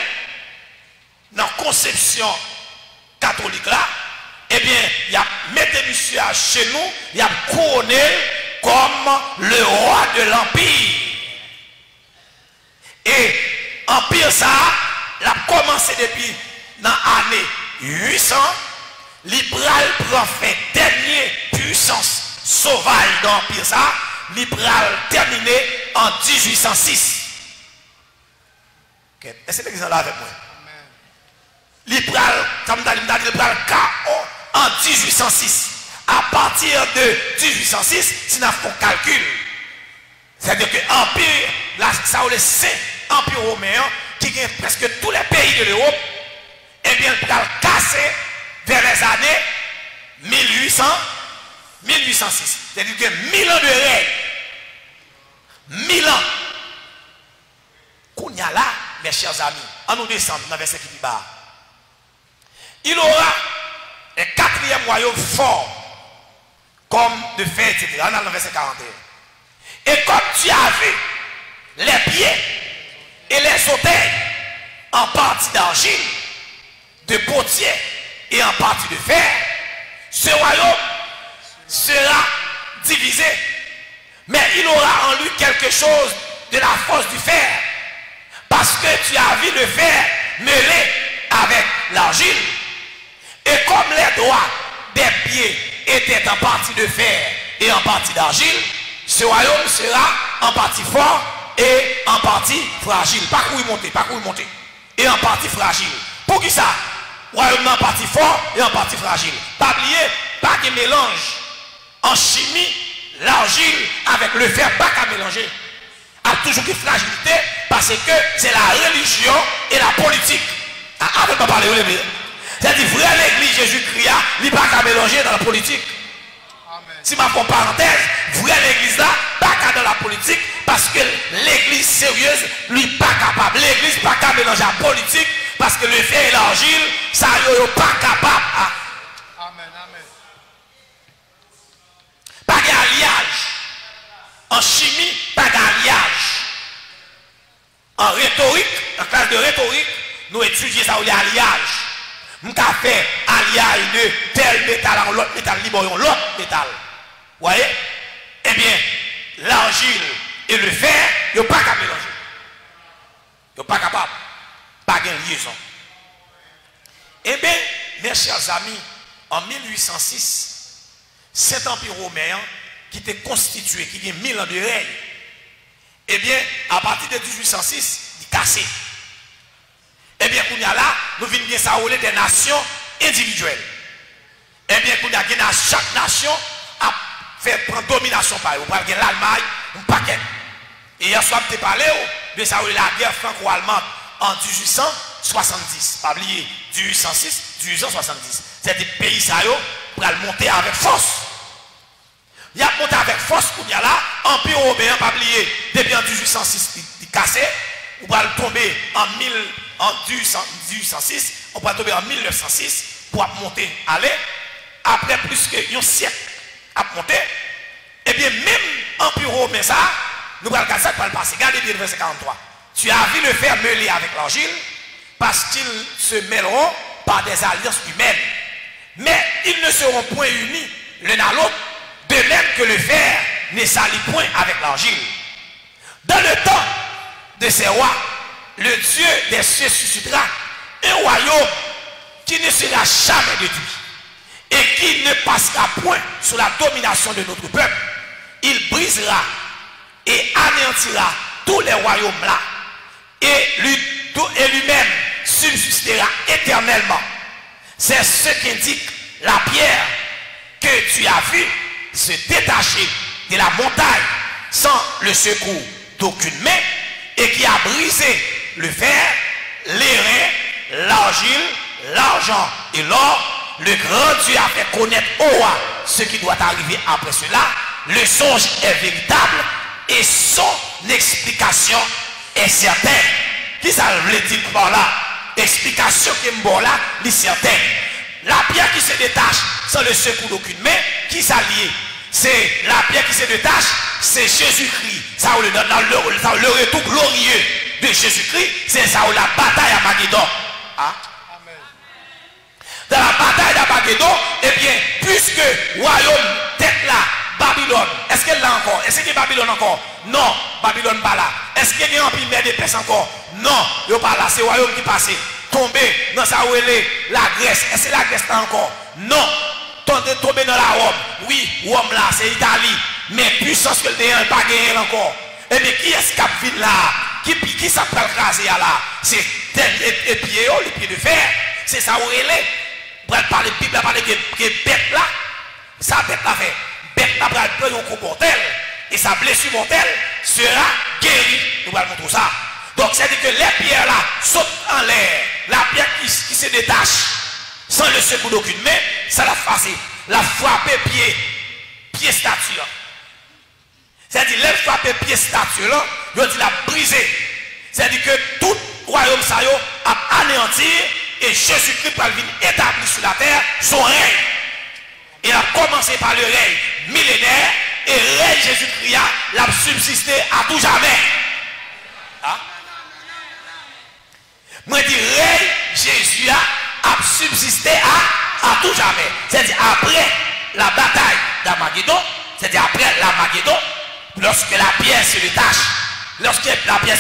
dans la conception catholique là, eh bien, il a mis monsieur chez nous, il a couronné comme le roi de l'empire. Et l'empire ça, il a commencé depuis l'année 800, l'Ibral prend fait dernière puissance sauvage dans l'empire ça, l'Ibral terminé en 1806. Okay. Est-ce que l'exemple là avec moi? L'Ibral, KO en 1806. À partir de 1806, si nous faisons calcul, c'est-à-dire que l'Empire, ça a le Saint-Empire romain, qui gagne presque tous les pays de l'Europe, eh bien, il va casser vers les années 1806. C'est-à-dire que 1000 ans de règne. 1000 ans. Qu'on y a là, mes chers amis, en nous descendre dans le verset qui dit bas. Il aura un quatrième royaume fort, comme de fer, etc. On a dans le verset 41. Et comme tu avais les pieds et les orteils en partie d'argile, de potier et en partie de fer, ce royaume sera divisé. Mais il aura en lui quelque chose de la force du fer. Parce que tu as vu le fer mêlé avec l'argile. Et comme les doigts des pieds étaient en partie de fer et en partie d'argile, ce royaume sera en partie fort et en partie fragile. Pas qu'on y monter, pas qu'on y monter. Et en partie fragile. Pour qui ça? Royaume en partie fort et en partie fragile. Pas oublier, pas de mélange. En chimie, l'argile avec le fer, pas qu'à mélanger. A toujours une fragilité parce que c'est la religion et la politique. Avec pas parler, c'est-à-dire, vrai l'église Jésus-Christ, il n'est pas qu'à mélanger dans la politique. Amen. Si ma parenthèse, vrai l'église là, pas qu'à dans la politique, parce que l'église sérieuse, lui, pas capable. L'église pas qu'à mélanger la politique, parce que le fer et l'argile, ça n'est pas capable. Amen, amen. Pas d'alliage. En chimie, pas d'alliage. En rhétorique, en classe de rhétorique, nous étudions ça où il y a alliage. Nous avons fait alliage de tel métal à l'autre métal, l'autre métal. Vous voyez? Eh bien, l'argile et le fer, ils ne sont pas capables de mélanger. Ils ne sont pas capables. Pas de liaison. Eh bien, mes chers amis, en 1806, cet empire romain qui était constitué, qui a 1000 ans de règne, eh bien, à partir de 1806, il est cassé. Eh bien, qu'on y a là, nous venons bien s'enrouler des nations individuelles. Eh bien, qu'on y a chaque nation a fait prendre domination par eux. Vous parlez de l'Allemagne, un paquet. Et hier soir, je parlé de ça, la guerre franco-allemande en 1870. Pas oublier, 1806, 1870. C'est des pays, ça, pour monter avec force. Il a monté avec force, qu'on y a là, Empire européen, pas oublier, depuis en 1806, il est cassé. On va tomber en 1806, on va tomber en 1906 pour monter, aller. Après plus que un siècle à monter, et bien même Empire romain, ça, nous allons regarder ça pour le passer. Regardez bien le verset 43. Tu as vu le fer mêlé avec l'argile, parce qu'ils se mêleront par des alliances humaines. Mais ils ne seront point unis l'un à l'autre, de même que le fer ne s'allie point avec l'argile. Dans le temps de ces rois, le Dieu des cieux suscitera un royaume qui ne sera jamais détruit et qui ne passera point sous la domination de notre peuple. Il brisera et anéantira tous les royaumes là et lui-même subsistera éternellement. C'est ce qu'indique la pierre que tu as vue se détacher de la montagne sans le secours d'aucune main et qui a brisé le fer, l'airain, l'argile, l'argent et l'or. Le grand Dieu a fait connaître au roi ce qui doit arriver après cela. Le songe est véritable et son explication est certaine. Qui ça veut dire par là? Explication qui est bon là, est certaine. La pierre qui se détache sans le secours d'aucune main, qui s'allie? C'est la pierre qui se détache, c'est Jésus-Christ. Ça dans le retour glorieux de Jésus-Christ, c'est ça où la bataille à Magédon. Hein? Dans la bataille d'Armageddon, eh bien, puisque royaume tête là, Babylone, est-ce qu'elle l'a encore? Est-ce qu'il y a Babylone encore? Non, Babylone pas là. Est-ce qu'il y a un empire de Perse encore? Non, il n'y a pas là, c'est le royaume qui passe. Tomber dans sa ouélé, la Grèce, est-ce que la Grèce là encore? Non, tomber dans la Rome, oui, Rome là, c'est Italie, mais puissance que le déant n'est pas gagné encore. Eh bien, qui est-ce qui a là? Qui ça peut craser là? C'est les pieds de fer, c'est ça où elle est. Pour parler de Bible, parler de bête là, ça bête là fait. Bête là, pour prendre un coup mortel, et sa blessure mortelle sera guérie. Nous allons montrer ça. Donc, c'est-à-dire que les pierres là sautent en l'air. La pierre qui se détache sans le secours d'aucune main, ça l'a fassé. La frapper pied statue. C'est-à-dire, les frapper pied statue là, il dit la briser. C'est-à-dire que tout royaume ça a anéanti. Et Jésus-Christ va venir établir sur la terre son règne. Il a commencé par le règne millénaire et le règne Jésus-Christ l'a subsisté à tout jamais. Hein? Moi je dis règne Jésus a subsisté à tout jamais. C'est-à-dire après la bataille d'Armageddon, c'est-à-dire après l'Armageddon, lorsque la pierre se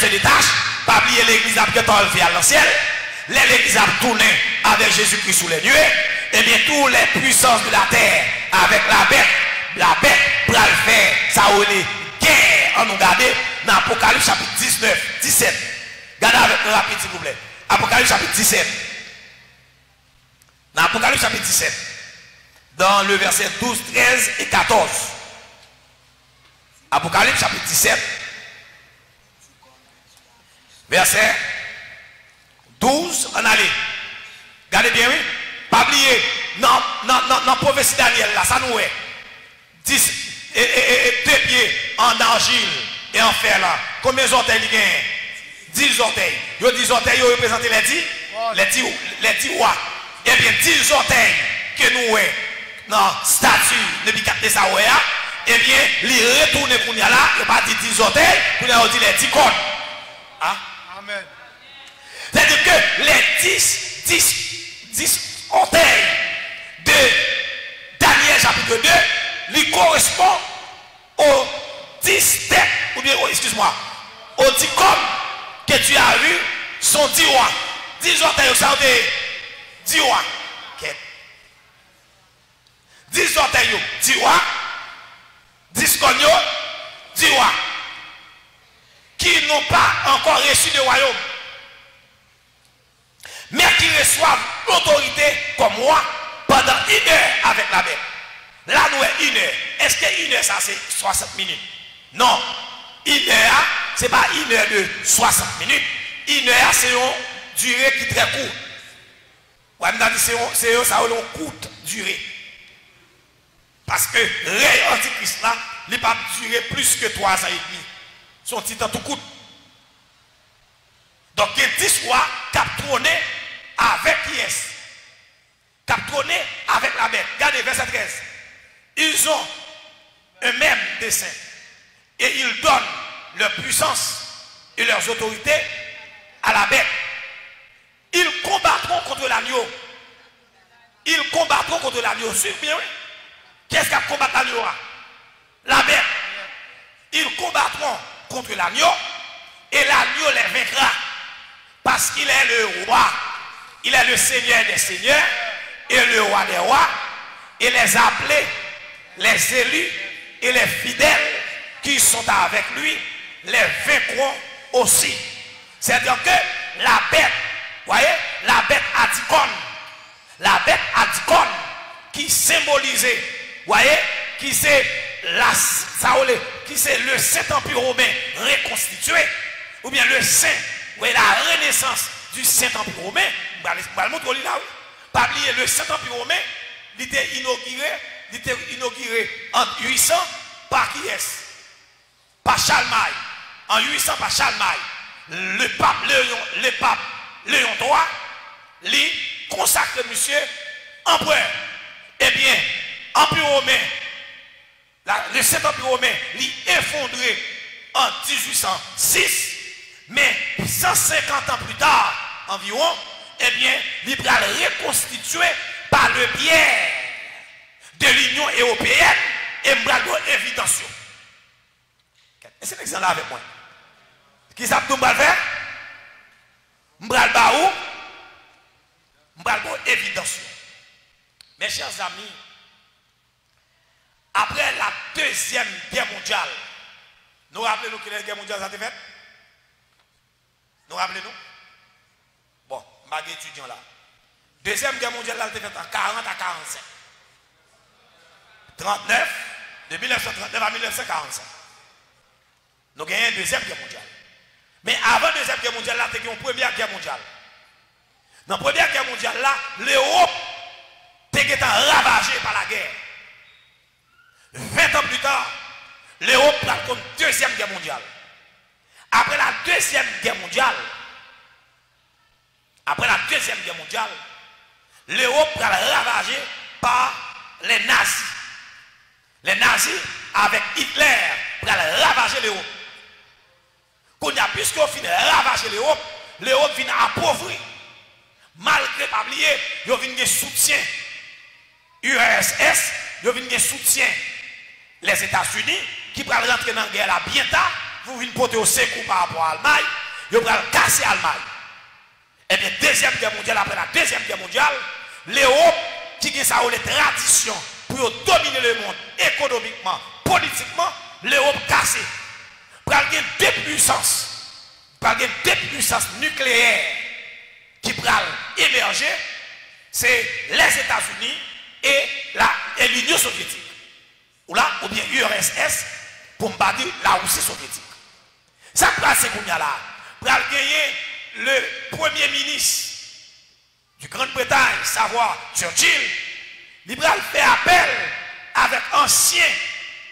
détache, pas oublier l'église a enlevé à l'ancien. L'église a tourné avec Jésus-Christ sous les nuées, et bien toutes les puissances de la terre avec la bête pour le faire, ça on est dans Apocalypse chapitre 19, 17. Regardez avec moi rapide s'il vous plaît. Apocalypse chapitre 17. Dans Apocalypse chapitre 17. Dans le verset 12, 13 et 14. Apocalypse chapitre 17. Verset 12, en allée. Regardez bien, oui. Pas oublier. Non, prophétie Daniel, là, ça nous est. 10 et 2 pieds en argile et en fer là. Combien d'orteils il y a? 10 orteils. Yo 10 orteils, ils représentent les 10 rois. Eh bien, 10 orteils que nous avons dans la statue de Bicate Saouéa, eh bien, il retourne pour nous là, il n'y a pas dit 10 orteils, pour nous dire les 10 cornes. Hein? Amen. C'est-à-dire que les 10 orteils de Daniel chapitre 2, lui correspond aux 10 têtes, ou bien, excuse-moi, aux 10 cornes que tu as vu sont 10 rois. 10 orteils, ça veut dire 10 rois. 10 orteils, 10 rois. 10 cognos, 10 rois. Qui n'ont pas encore reçu le royaume. Mais qui reçoivent l'autorité comme moi pendant 1 heure avec la bête. Là, nous est 1 heure. Est-ce que 1 heure, ça c'est 60 minutes? Non. 1 heure, ce n'est pas 1 heure de 60 minutes. 1 heure, c'est une durée qui est très courte. C'est une courte durée. Parce que le antichrist là, il n'a pas duré plus que 3 ans et demi. Son petit temps tout court. Donc, il y a 10 rois qui ont trôné avec qui est-ce? Qui ont trôné avec la bête. Regardez, verset 13. Ils ont un même dessein. Et ils donnent leur puissance et leurs autorités à la bête. Ils combattront contre l'agneau. Ils combattront contre l'agneau. Suivez bien, oui. Qu'est-ce qu'a combattu l'agneau? La bête. Ils combattront contre l'agneau et l'agneau les vaincra. Parce qu'il est le roi. Il est le Seigneur des seigneurs et le roi des rois. Et les appelés, les élus et les fidèles qui sont avec lui les vaincront aussi. C'est-à-dire que la bête, voyez, la bête Adikon, la bête Adikon qui symbolisait, voyez, qui c'est le Saint-Empire romain reconstitué, ou bien le Saint, voyez, la renaissance du Saint-Empire romain, je vais le montrer là, pas oublier le Saint-Empire romain, il était inauguré en 800 par qui est-ce? Par Charlemagne. En 800 par Charlemagne. Le pape Léon III, lui consacre monsieur empereur. Eh bien, Empire romain, le Saint-Empire romain, lui effondré en 1806, mais 150 ans plus tard environ, eh bien, il va reconstituer par le biais de l'Union européenne et m'bral évidence. Est-ce que vous là avec moi? Qui ça peut faire? M'bral baou, m'bral évidence. Mes chers amis, après la Deuxième Guerre mondiale, nous rappelez-nous que la guerre mondiale ça a été faite? Nous rappelez-nous? Bon, je suis étudiant là. Deuxième Guerre mondiale, elle a été faite en 40 à 45. 39, de 1939 à 1945. Nous avons gagné une Deuxième Guerre mondiale. Mais avant la Deuxième Guerre mondiale, là, nous avons une Première Guerre mondiale. Dans la Première Guerre mondiale, là, l'Europe était ravagée par la guerre. 20 ans plus tard, l'Europe prend contre la Deuxième Guerre mondiale. Après la Deuxième Guerre mondiale, l'Europe prend ravagée par les nazis. Les nazis, avec Hitler, prennent ravager l'Europe. Puisqu'on finit ravager l'Europe, l'Europe vient appauvrir. Malgré pas oublier, il y a un soutien URSS, il y a un soutien les États-Unis qui prennent rentrer dans la guerre là bien tard, vous venez porter au secours par rapport à l'Allemagne, ils prennent casser l'Allemagne. Et bien, Deuxième Guerre mondiale, après la Deuxième Guerre mondiale, l'Europe qui a ça les traditions pour dominer le monde économiquement, politiquement, l'Europe cassée. Pour qu'il y ait deux puissance nucléaire qui va émerger, c'est les États-Unis et l'Union soviétique. Ou bien URSS, pour me dire la Russie soviétique. Ça passe qu'on y a là. Pour gagner le premier ministre du Grande-Bretagne, savoir Churchill, il va faire appel avec anciens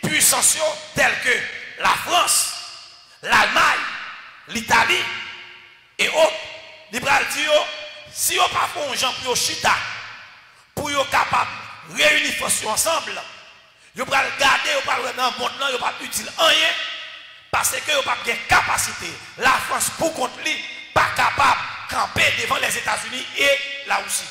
puissances tels que la France, l'Allemagne, l'Italie et autres. Il va dire, si on pas fait un gens pour chita, pour être capable de réunir les forces ensemble, vous pouvez regarder, vous pouvez dans le monde, vous ne pouvez pas utile rien, parce que vous n'avez pas de capacité. La France, pour contre lui, pas capable de camper devant les États-Unis et la Russie.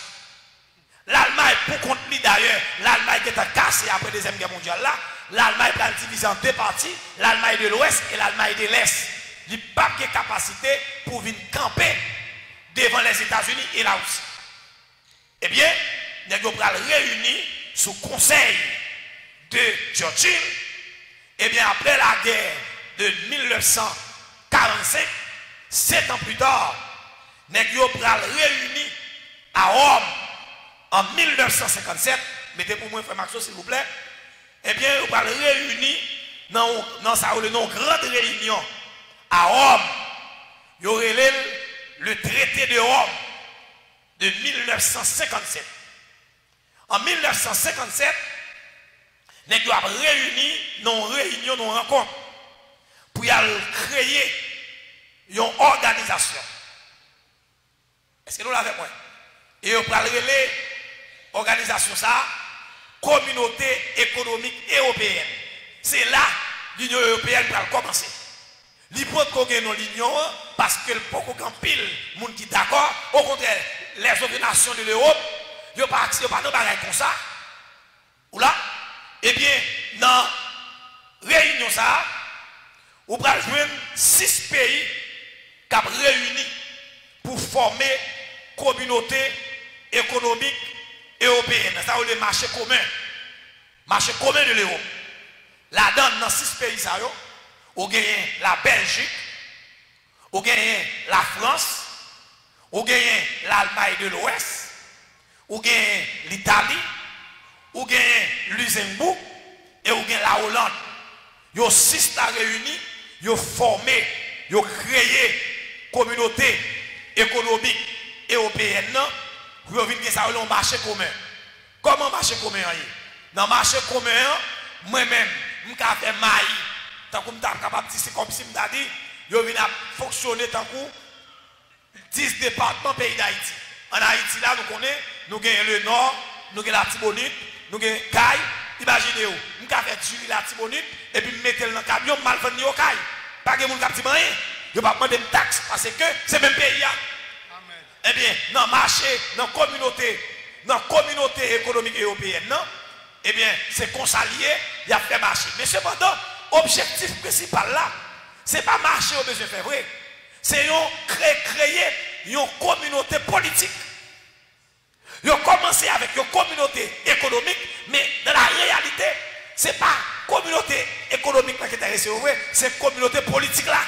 L'Allemagne, pour contre lui d'ailleurs, l'Allemagne qui est cassée après la Deuxième Guerre mondiale, là, l'Allemagne va diviser en deux parties, l'Allemagne de l'Ouest et l'Allemagne de l'Est. Il n'a pas de capacité pour venir camper devant les États-Unis et la Russie. Eh bien, nous allons réunir sous conseil de Churchill, et bien après la guerre de 1945, 7 ans plus tard, nous avons réuni à Rome en 1957, mettez pour moi frère Maxo s'il vous plaît, et bien nous avons réuni dans le nom grande réunion à Rome, il y aurait le traité de Rome de 1957. En 1957, nous avons réuni nos réunions, nos rencontres, pour créer une organisation. Est-ce que nous l'avons moi? Et on parle de l'organisation, ça, Communauté économique européenne. C'est là que l'Union européenne va commencer. L'hypothèse qu'on gagne dans l'Union, parce que le poko en pile, les gens qui sont d'accord, au contraire, les autres nations de l'Europe, ils ne sont pas comme ça. Ou là, eh bien, dans la réunion, ça, on va jouer 6 pays qui sont réunis pour former une communauté économique européenne. Ça, c'est le marché commun de l'Europe. Là-dedans, dans 6 pays, ça, on gagne la Belgique, on gagne la France, on gagne l'Allemagne de l'Ouest, on gagne l'Italie, on gagne Luxembourg et on gagne la Hollande. Ils ont 6 réunis, ils ont formé, ils ont créé une communauté économique européenne pour venir un marché commun. Comment marché commun? Dans le marché commun, moi-même, je suis capable maïs. Tant que je suis capable de dire, comme si je dit, je viens fonctionner tant que 10 départements pays d'Haïti. En Haïti, là, nous connaissons, nous avons le Nord, nous avons la Tibonite, nous avons Caille. Imaginez-vous, je vais faire Julie la Tibonite et puis je mettre dans le camion, mal vendre au Caille. Pas que je ne vais pas rien. Je ne vais pas demander une taxe parce que c'est le même pays. Eh bien, dans le marché, dans la communauté économique européenne, non? Eh bien, c'est qu'on s'allie, il y a fait marcher. Mais cependant, l'objectif principal là, ce n'est pas marcher au besoin faire vrai. C'est créer une communauté politique. Ils ont commencé avec une communauté économique, mais dans la réalité, ce n'est pas la communauté économique qui est intéressée, c'est la communauté politique là.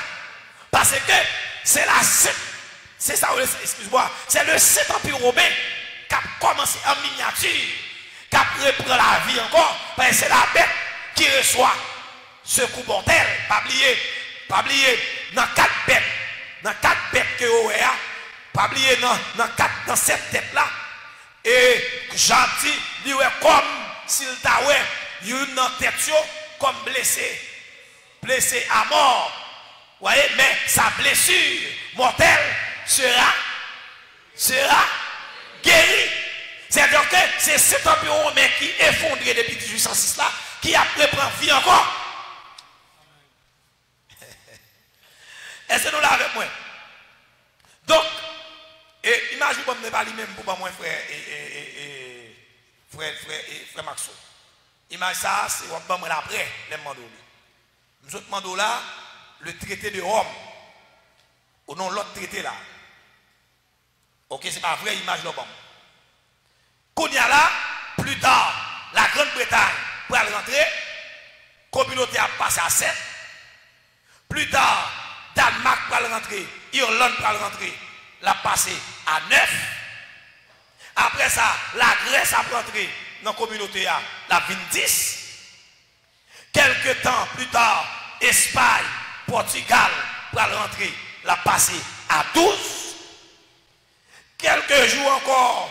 Parce que c'est la c'est ça, excuse-moi, c'est le 7 empire romain qui a commencé en miniature, qui a repris la vie encore, parce que c'est la bête qui reçoit ce coup mortel. Pas oublier, dans 4 bêtes que vous avez, pas oublier dans cette tête là, et gentil, il est comme s'il t'a une tête comme blessé à mort. Vous voyez, mais sa blessure mortelle sera guéri. C'est-à-dire que c'est cet empire romain qui est effondré depuis 1806 là, qui a repris vie encore. Est-ce que nous l'avons avec moi? Donc, imaginez-vous que je ne pas lui-même pour moi, frère Maxo. Imagine ça, c'est moi après, les mandos. Nous autres mandos là, le traité de Rome, ou non l'autre traité là. Ok, c'est pas vrai, image le bon. Qu'on y a là, plus tard, la Grande-Bretagne pour aller rentrer, communauté a passé à 7. Plus tard, Danemark va rentrer, Irlande va rentrer, la passer à 9. Après ça, la Grèce a rentré dans la communauté, la 10. Quelques temps plus tard, Espagne, Portugal va rentrer, la passer à 12. Quelques jours encore,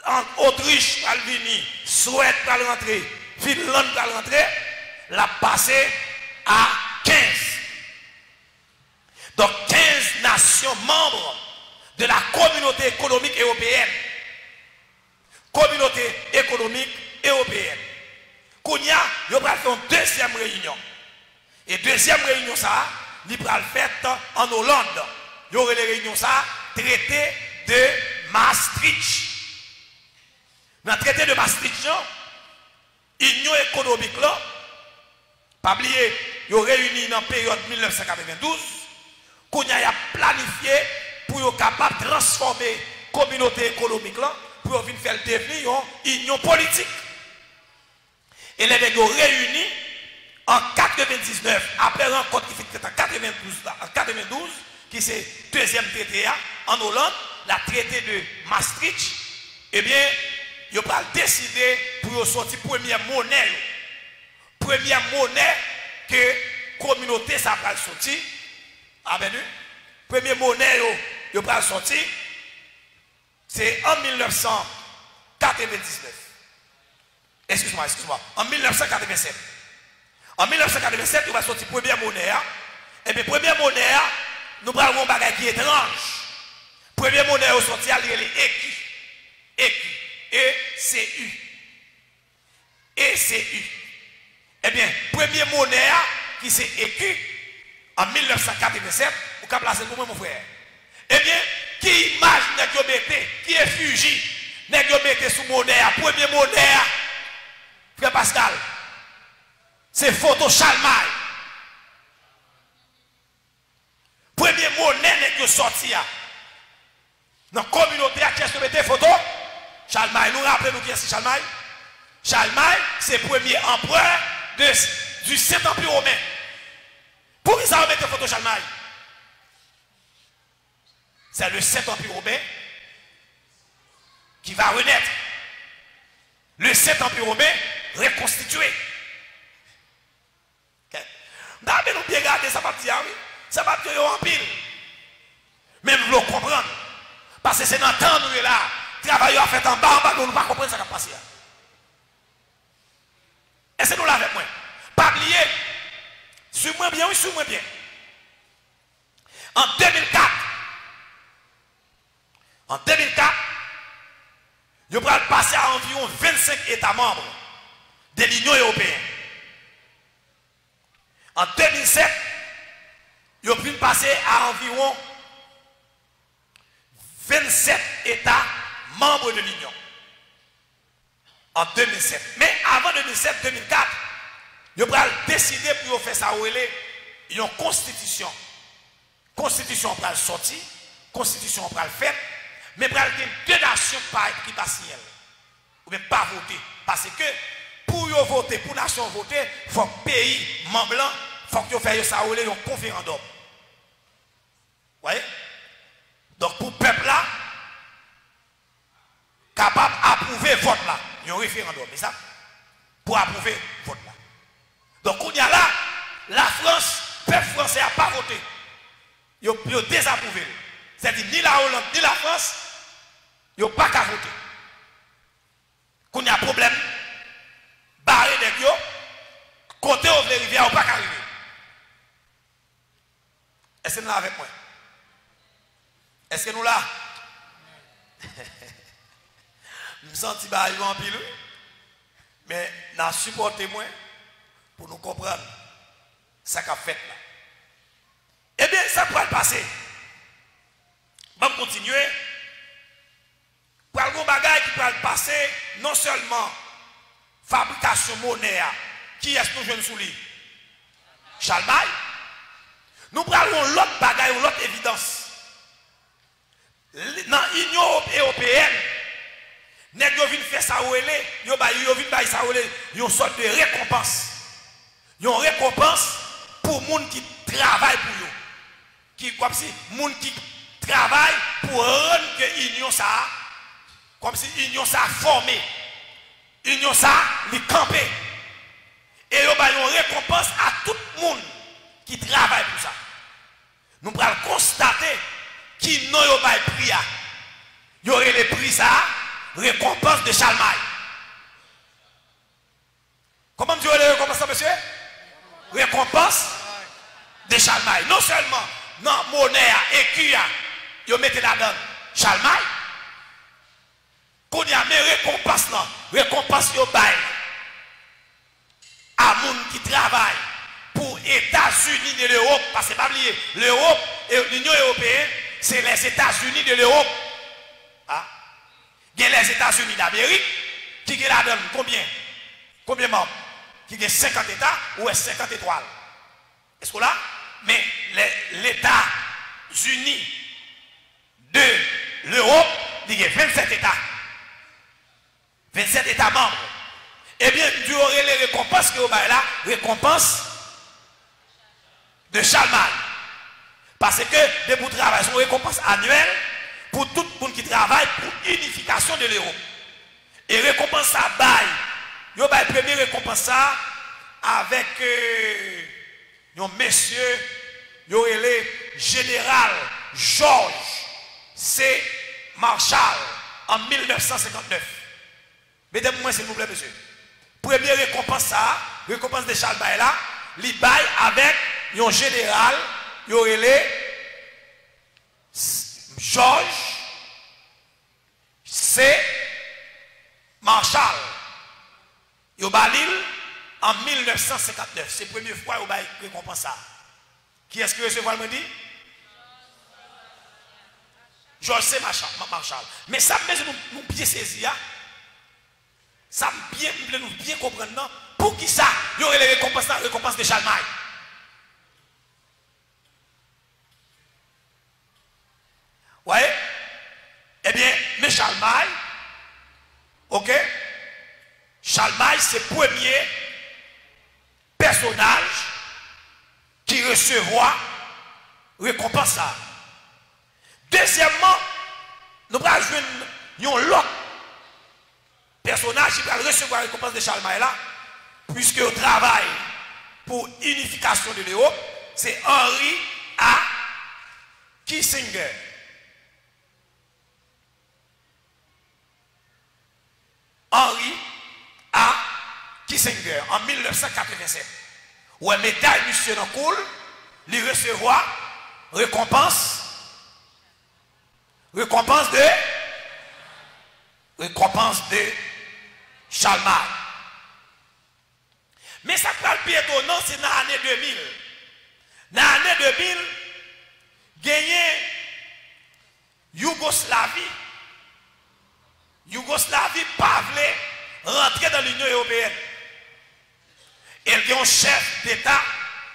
en Autriche va venir, Suède va rentrer, Finlande va rentrer, la passer à 15. Donc 15 nations membres de la communauté économique européenne. Communauté économique européenne. Kounia, il va faire une deuxième réunion. Et deuxième réunion, ça, il va le faire en Hollande. Il y aura les réunions, ça, traité de Maastricht. Dans le traité de Maastricht, l'Union économique, là, pas oublier, il y a réuni dans la période 1992. Kounia a planifié pour être capable de transformer la communauté économique là, pour venir faire devenir une union politique. Et les négociations réunis en 99, après une rencontre qui fait en 92, qui c'est le deuxième traité en Hollande, la traité de Maastricht, eh bien, ils ont décidé pour sortir première monnaie. Première monnaie que la communauté ça va sortir. Première monnaie qui va sortir, c'est en 1999. Excuse-moi. En 1987. En 1987, il va sortir première monnaie. Et bien, première monnaie, nous avons un bagage qui est étrange. Première monnaie au sorti, elle est ECU. ECU. Eh bien, première monnaie qui c'est ECU en 1987, vous pouvez placer pour moi, mon frère. Eh bien, qui image qui est fugi, n'est sous monnaie, première monnaie, frère Pascal, c'est photo Chalmaille. Première monnaie n'est sorti. Dans la communauté, qui est-ce que mettez photo? Chalmaille, nous rappelons qui est Chalmaille? Chalmaille, c'est le premier empereur du Saint-Empire romain. Pour qui ça va mettre photo Chalmaille? C'est le Saint-Empire romain qui va renaître. Le Saint-Empire romain reconstitué. Nous bien regarder ça partie, oui. Ça va être en pile. Mais nous voulons comprendre. Parce que c'est dans le temps nous là. Travail à fait en bas, nous ne pouvons pas comprendre ce qui a passé. Est-ce que nous l'avons avec moi? Pas oublier. Suis-moi bien, oui, suis-moi bien. En 2004, nous allons passer à environ 25 États membres de l'Union européenne. En 2007, nous allons passer à environ 27 États membres de l'Union. En 2007. Mais avant 2007-2004, nous allons décider pour faire ça où elle est une constitution. Constitution pour le sortir, constitution pour le faire, mais pour le deux nations qui passent ciel. Ou bien pas voter. Parce que pour voter, pour nation voter, il faut que le pays membre, il faut que vous fassiez ça où il y a un référendum. Vous voyez? Donc pour le peuple là, capable d'approuver le vote là, il y a un référendum, c'est ça? Pour approuver le vote là. Donc on y a là, la France, le peuple français n'a pas voté. Il a désapprouvé. C'est-à-dire ni la Hollande ni la France, ils n'ont pas qu'à voter. Quand il y a un problème, barré des gens, côté aux rivières, ils n'ont pas qu'à arriver. Est-ce que nous là avec moi? Est-ce que nous là? Je me sens en pile, mais nous supportez moi pour nous comprendre ce qu'a fait là. Eh bien, ça pourrait passer. On va continuer. Pour un bagage qui peut passer, non seulement fabrication monnaie, qui est-ce que nous jeunes sous lui? Chalmaille. Nous prenons l'autre bagage ou l'autre évidence. Dans l'Union européenne, nous avons fait ça où elle est, nous avons fait ça où elle est, une sorte de récompense. Une récompense pour les gens qui travaillent pour eux. qui comme si monde qui travaille pour rendre que l'union ça comme si l'union ça formé l'union ça les camper et yo ba une récompense à tout le monde qui travaille pour ça. Nous allons constater qui non yo ba prix a y aurait les prix ça récompense de Chalmaille. Comment vous les récompense ça, monsieur? Récompense de Chalmaille. Non seulement non monnaie et cuir yo mettez là-dedans Chalmaille. Qu'on y a mes récompenses non, récompense yo bail à monde qui travaille pour États-Unis de l'Europe parce que pas oublier l'Europe et l'Union européenne c'est les États-Unis de l'Europe. Ah. Il y a les États-Unis d'Amérique qui la donne combien? Combien de membres? Qui ont 50 États ou 50 étoiles? Est-ce que là? Mais les États-Unis de l'Europe, il y a 27 États. 27 États membres. Eh bien, tu aurais les récompenses que vous avez là, récompense de Chalmaille. Parce que des bouts de travail sont récompenses annuelles pour tout le monde qui travaille pour l'unification de l'Europe. Et récompense à bail. Yo bail premier récompense ça avec un monsieur, yo le général George C. Marshall en 1959. Mettez-moi s'il vous plaît, monsieur. Première récompense ça, récompense de Charles Baye là, li bail avec un général, yo le George C. Marshall. Yo balil en 1959. C'est la première fois yo bail récompense ça. Qui est-ce que recevoir me dit? George C. Marshall. Mais ça me nous bien saisi. Ça me nous bien comprendre. Non? Pour qui ça? Il y aurait les récompenses de Chalmaille. Oui? Eh bien, mais Chalmaille, ok? Chalmaille, c'est le premier personnage qui recevra récompense ça. Deuxièmement, nous allons jouer un autre personnage qui va recevoir la récompense de Chalmaille là, puisque au travail pour unification de l'Europe, c'est Henry A. Kissinger. Henry A. Kissinger en 1987. Où un médaille monsieur dans cool, il recevra récompense de Chalmaille. Mais ça qui est le plus étonnant, c'est dans l'année 2000. Dans l'année 2000, gagné Yougoslavie pas voulait rentrer dans l'Union européenne. Et il y a un chef d'État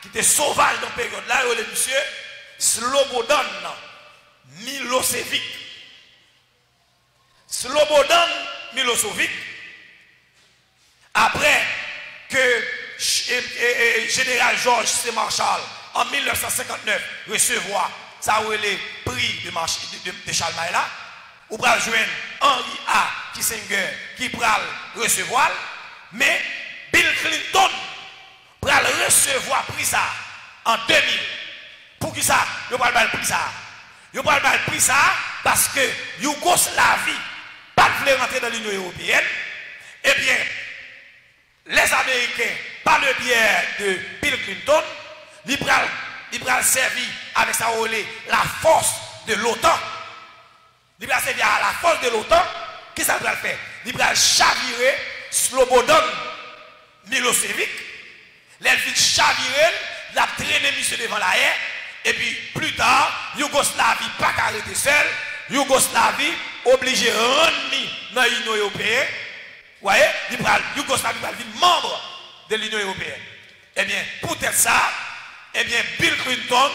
qui était sauvage dans cette période-là, le monsieur Slobodan Milosevic. Slobodan Milosevic, après que général George C. Marshall en 1959 recevoir ça où les prix de Chalmaille là, ou pral joindre Henry A. Kissinger qui pral recevoir, mais Bill Clinton pral recevoir prix ça en 2000. Pour qui ça? Yo pral bal prix ça. Yo pral bal prix ça parce que Yougoslavie pas voulu rentrer dans l'Union européenne. Eh bien, les Américains, par le biais de Bill Clinton, ils pral servir avec sa relais la force de l'OTAN. Ils pral servir à la force de l'OTAN. Qu'est-ce que ça pral faire? Ils pral chavirer Slobodan Milosevic. Les filles chavirer, la traîner monsieur devant la haie. Et puis plus tard, Yougoslavie pas arrêter seul. Yougoslavie obligé de rentrer dans l'Union européenne. Vous voyez, Yougoslavie va devenir membre de l'Union européenne. Eh bien, pour être ça, eh bien, Bill Clinton